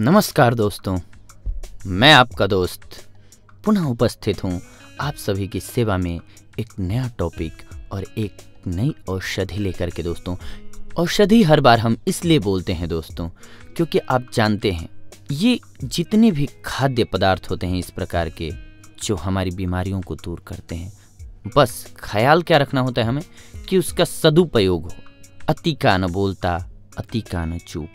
नमस्कार दोस्तों, मैं आपका दोस्त पुनः उपस्थित हूँ आप सभी की सेवा में एक नया टॉपिक और एक नई औषधि लेकर के। दोस्तों, औषधि हर बार हम इसलिए बोलते हैं दोस्तों क्योंकि आप जानते हैं ये जितने भी खाद्य पदार्थ होते हैं इस प्रकार के जो हमारी बीमारियों को दूर करते हैं, बस ख्याल क्या रखना होता है हमें कि उसका सदुपयोग हो। अति का न बोलता, अति का न चूप,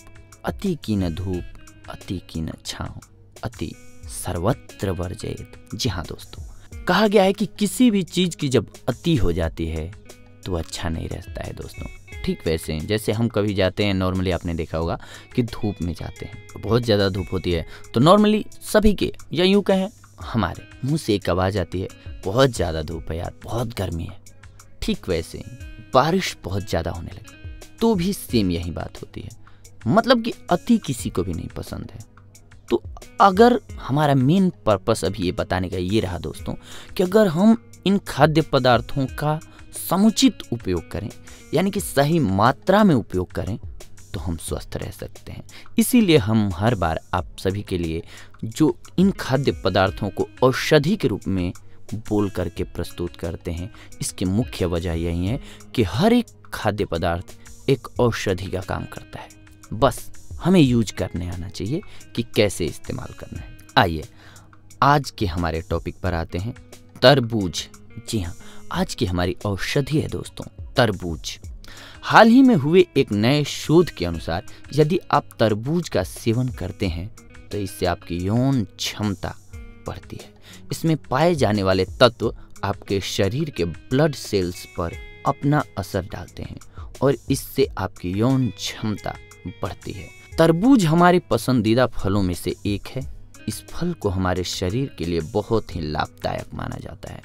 अति की न धूप, अति की न छाँव, अति सर्वत्र वर्जयेत। जी हाँ दोस्तों, कहा गया है कि किसी भी चीज की जब अति हो जाती है तो अच्छा नहीं रहता है दोस्तों। ठीक वैसे जैसे हम कभी जाते हैं, नॉर्मली आपने देखा होगा कि धूप में जाते हैं, बहुत ज़्यादा धूप होती है तो नॉर्मली सभी के या यूँ कहें हमारे मुंह से एक आवाज़ आती है, बहुत ज़्यादा धूप है यार, बहुत गर्मी है। ठीक वैसे बारिश बहुत ज़्यादा होने लगी तो भी सेम यही बात होती है, मतलब कि अति किसी को भी नहीं पसंद है। तो अगर हमारा मेन पर्पस अभी ये बताने का ये रहा दोस्तों कि अगर हम इन खाद्य पदार्थों का समुचित उपयोग करें, यानी कि सही मात्रा में उपयोग करें, तो हम स्वस्थ रह सकते हैं। इसीलिए हम हर बार आप सभी के लिए जो इन खाद्य पदार्थों को औषधि के रूप में बोल करके प्रस्तुत करते हैं, इसकी मुख्य वजह यही है कि हर एक खाद्य पदार्थ एक औषधि का काम करता है, बस हमें यूज करने आना चाहिए कि कैसे इस्तेमाल करना है। आइए आज के हमारे टॉपिक पर आते हैं, तरबूज। जी हाँ, आज की हमारी औषधि है दोस्तों तरबूज। हाल ही में हुए एक नए शोध के अनुसार यदि आप तरबूज का सेवन करते हैं तो इससे आपकी यौन क्षमता बढ़ती है। इसमें पाए जाने वाले तत्व आपके शरीर के ब्लड सेल्स पर अपना असर डालते हैं और इससे आपकी यौन क्षमता बढ़ती है। तरबूज हमारे पसंदीदा फलों में से एक है। इस फल को हमारे शरीर के लिए बहुत ही लाभदायक माना जाता है।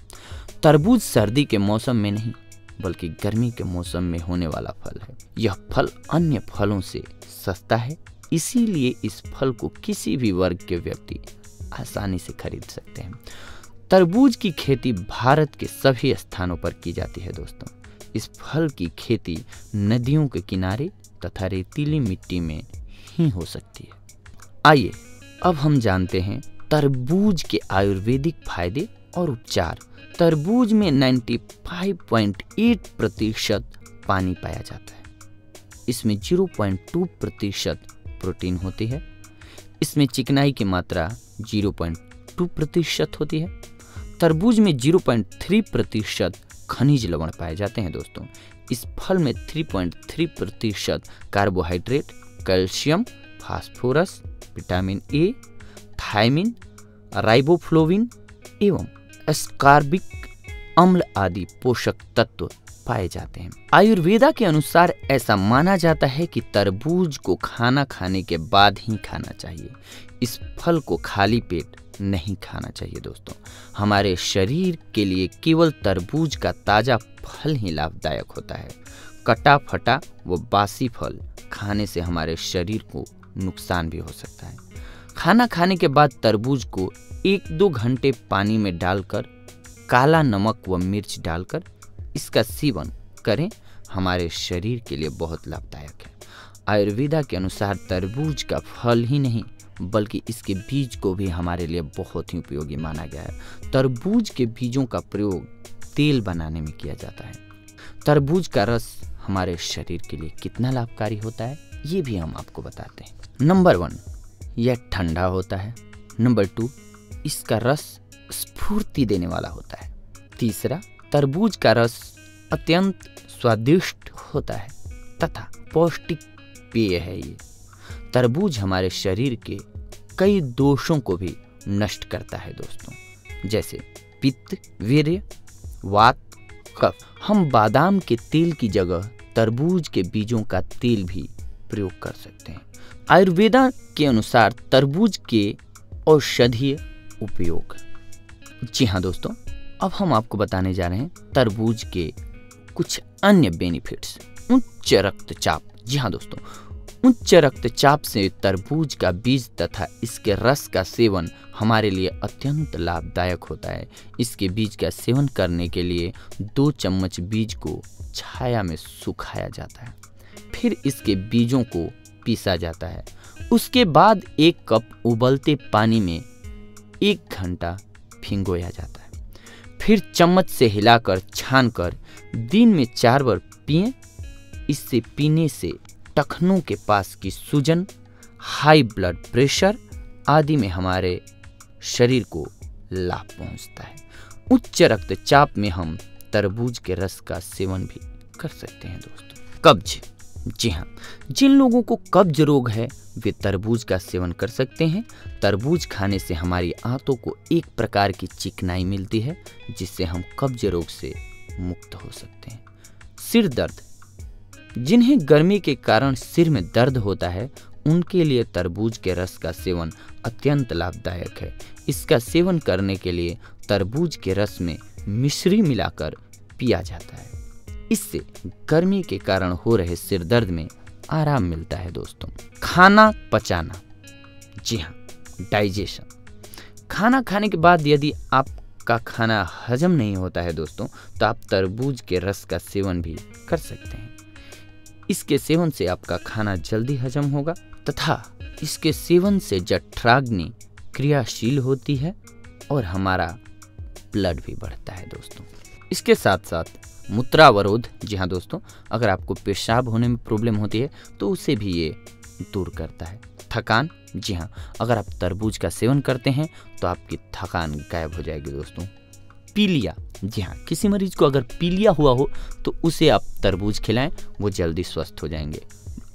तरबूज सर्दी के मौसम में नहीं बल्कि गर्मी के मौसम में होने वाला फल है। यह फल अन्य फलों से सस्ता है, इसीलिए इस फल को किसी भी वर्ग के व्यक्ति आसानी से खरीद सकते हैं। तरबूज की खेती भारत के सभी स्थानों पर की जाती है दोस्तों। इस फल की खेती नदियों के किनारे तथा रेतीली मिट्टी में ही हो सकती है। आइए अब हम जानते हैं तरबूज के आयुर्वेदिक फायदे और उपचार। तरबूज में 95.8% पानी पाया जाता है। इसमें 0.2% प्रोटीन होती है। इसमें चिकनाई की मात्रा 0.2% होती है। तरबूज में 0.3% खनिज लवण पाए जाते हैं दोस्तों। इस फल में 3.3% carbohydrate, calcium, phosphorus, vitamin A, thiamine, riboflavin एवं एस्कॉर्बिक अम्ल आदि पोषक तत्व पाए जाते हैं। आयुर्वेदा के अनुसार ऐसा माना जाता है कि तरबूज को खाना खाने के बाद ही खाना चाहिए। इस फल को खाली पेट नहीं खाना चाहिए दोस्तों। हमारे शरीर के लिए केवल तरबूज का ताजा फल ही लाभदायक होता है। कटा फटा व बासी फल खाने से हमारे शरीर को नुकसान भी हो सकता है। खाना खाने के बाद तरबूज को 1-2 घंटे पानी में डालकर काला नमक व मिर्च डालकर इसका सेवन करें, हमारे शरीर के लिए बहुत लाभदायक है। आयुर्वेदा के अनुसार तरबूज का फल ही नहीं बल्कि इसके बीज को भी हमारे लिए बहुत ही उपयोगी माना गया है। तरबूज के बीजों का प्रयोग तेल बनाने में किया जाता है। तरबूज का रस हमारे शरीर के लिए कितना लाभकारी होता है ये भी हम आपको बताते हैं। नंबर 1, यह ठंडा होता है। नंबर 2, इसका रस स्फूर्ति देने वाला होता है। तीसरा, तरबूज का रस अत्यंत स्वादिष्ट होता है तथा पौष्टिक पेय है। ये तरबूज हमारे शरीर के कई दोषों को भी नष्ट करता है दोस्तों, जैसे पित्त, वीर्य, वात, कफ। हम बादाम के तेल की जगह तरबूज के बीजों का तेल भी प्रयोग कर सकते हैं। आयुर्वेदा के अनुसार तरबूज के औषधीय उपयोग। जी हाँ दोस्तों, अब हम आपको बताने जा रहे हैं तरबूज के कुछ अन्य बेनिफिट्स। उच्च रक्तचाप। जी हाँ दोस्तों, उच्च रक्तचाप से तरबूज का बीज तथा इसके रस का सेवन हमारे लिए अत्यंत लाभदायक होता है। इसके बीज का सेवन करने के लिए 2 चम्मच बीज को छाया में सुखाया जाता है, फिर इसके बीजों को पीसा जाता है उसके बाद 1 कप उबलते पानी में 1 घंटा भिगोया जाता है। फिर चम्मच से हिलाकर छानकर दिन में 4 बार पिएं। इससे पीने से टखनों के पास की सूजन, हाई ब्लड प्रेशर आदि में हमारे शरीर को लाभ पहुंचता है। उच्च रक्तचाप में हम तरबूज के रस का सेवन भी कर सकते हैं दोस्तों। कब्ज, जी हाँ, जिन लोगों को कब्ज रोग है वे तरबूज का सेवन कर सकते हैं। तरबूज खाने से हमारी आंतों को एक प्रकार की चिकनाई मिलती है, जिससे हम कब्ज रोग से मुक्त हो सकते हैं। सिर दर्द, जिन्हें गर्मी के कारण सिर में दर्द होता है उनके लिए तरबूज के रस का सेवन अत्यंत लाभदायक है। इसका सेवन करने के लिए तरबूज के रस में मिश्री मिलाकर पिया जाता है। इससे गर्मी के कारण हो रहे सिर दर्द में आराम मिलता है दोस्तों। खाना पचाना, जी हाँ, डाइजेशन। खाना खाने के बाद यदि आपका खाना हजम नहीं होता है दोस्तों, तो आप तरबूज के रस का सेवन भी कर सकते हैं। इसके सेवन से आपका खाना जल्दी हजम होगा तथा इसके सेवन से जठराग्नि क्रियाशील होती है और हमारा ब्लड भी बढ़ता है दोस्तों। इसके साथ साथ मूत्रावरोध, जी हाँ दोस्तों, अगर आपको पेशाब होने में प्रॉब्लम होती है तो उसे भी ये दूर करता है। थकान, जी हाँ, अगर आप तरबूज का सेवन करते हैं तो आपकी थकान गायब हो जाएगी दोस्तों। पीलिया, जी हाँ, किसी मरीज को अगर पीलिया हुआ हो तो उसे आप तरबूज खिलाएं, वो जल्दी स्वस्थ हो जाएंगे।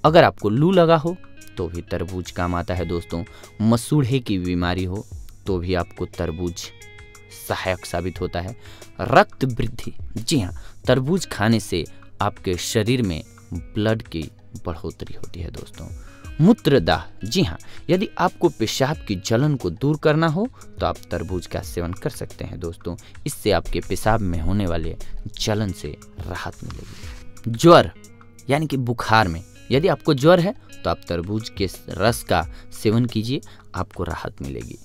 अगर आपको लू लगा हो तो भी तरबूज काम आता है दोस्तों। मसूड़े की बीमारी हो तो भी आपको तरबूज सहायक साबित होता है। रक्त वृद्धि, जी हाँ, तरबूज खाने से आपके शरीर में ब्लड की बढ़ोतरी होती है दोस्तों। मूत्रदाह, जी हाँ, यदि आपको पेशाब की जलन को दूर करना हो तो आप तरबूज का सेवन कर सकते हैं दोस्तों। इससे आपके पेशाब में होने वाले जलन से राहत मिलेगी। ज्वर यानी कि बुखार में यदि आपको ज्वर है तो आप तरबूज के रस का सेवन कीजिए, आपको राहत मिलेगी।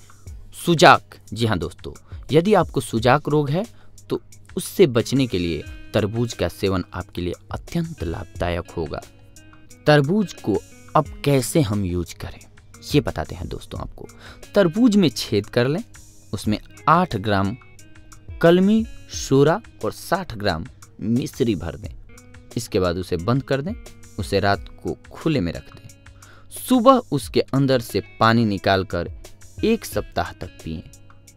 सुजाक, जी हाँ दोस्तों, यदि आपको सुजाक रोग है तो उससे बचने के लिए तरबूज का सेवन आपके लिए अत्यंत लाभदायक होगा। तरबूज को अब कैसे हम यूज करें ये बताते हैं दोस्तों आपको। तरबूज में छेद कर लें, उसमें 8 ग्राम कलमी शोरा और 60 ग्राम मिश्री भर दें। इसके बाद उसे बंद कर दें, उसे रात को खुले में रख दें। सुबह उसके अंदर से पानी निकालकर 1 सप्ताह तक पिएं।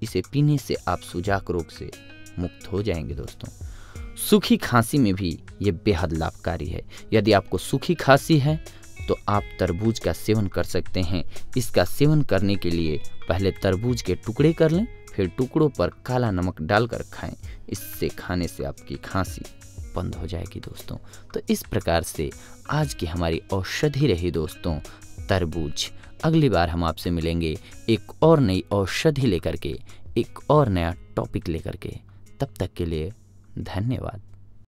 इसे पीने से आप सुजाक रोग से मुक्त हो जाएंगे दोस्तों। सूखी खांसी में भी ये बेहद लाभकारी है। यदि आपको सूखी खांसी है तो आप तरबूज का सेवन कर सकते हैं। इसका सेवन करने के लिए पहले तरबूज के टुकड़े कर लें, फिर टुकड़ों पर काला नमक डालकर खाएं। इससे खाने से आपकी खांसी बंद हो जाएगी दोस्तों। तो इस प्रकार से आज की हमारी औषधि रही दोस्तों तरबूज। अगली बार हम आपसे मिलेंगे एक और नई औषधि लेकर के, एक और नया टॉपिक लेकर के। तब तक के लिए धन्यवाद।